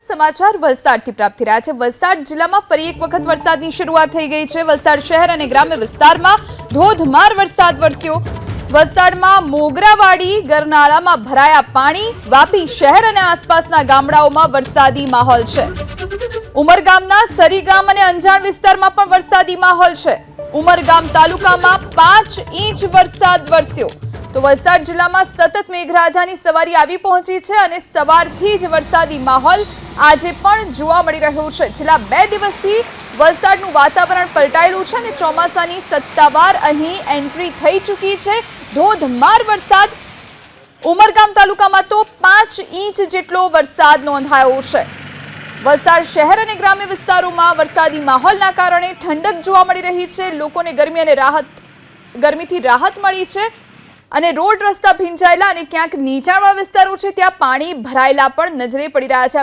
સમાચાર વલસાડથી પ્રાપ્ત થઈ રહ્યા છે। વલસાડ જિલ્લામાં ફરી એક વખત વરસાદની શરૂઆત થઈ ગઈ છે। વલસાડ શહેર અને ગ્રામ્ય વિસ્તારમાં ધોધમાર વરસાદ વરસ્યો। વલસાડમાં મોગરાવાડી ગરનાળામાં ભરાયા પાણી। વાપી શહેર અને આસપાસના ગામડાઓમાં વરસાદી માહોલ છે। ઉમરગામના સરીગામ અને અંજાણ વિસ્તારમાં પણ વરસાદી માહોલ છે। ઉમરગામ તાલુકામાં 5 ઇંચ વરસાદ વરસ્યો। તો વલસાડ જિલ્લામાં સતત મેઘરાજાની સવારી આવી પહોંચી છે અને સવારથી જ વરસાદી માહોલ આજે પણ જોવા મળી રહ્યો છે। છેલ્લા 2 દિવસથી વલસાડનું વાતાવરણ પલટાયેલું છે અને ચોમાસાની સત્તાવાર અહીં એન્ટ્રી થઈ ચૂકી છે। ધોધમાર વરસાદ ઉમરગામ તાલુકામાં તો 5 ઇંચ જેટલો વરસાદ નોંધાયો છે। વલસાડ શહેર અને ગ્રામ્ય વિસ્તારોમાં વરસાદી માહોલના કારણે ઠંડક જોવા મળી રહી છે। લોકોને ગરમીથી રાહત મળી છે અને રોડ રસ્તા ભીંજાયેલા અને ક્યાંક નીચાણવાળા વિસ્તારો છે ત્યાં પાણી ભરાયેલા પણ નજરે પડી રહ્યા છે।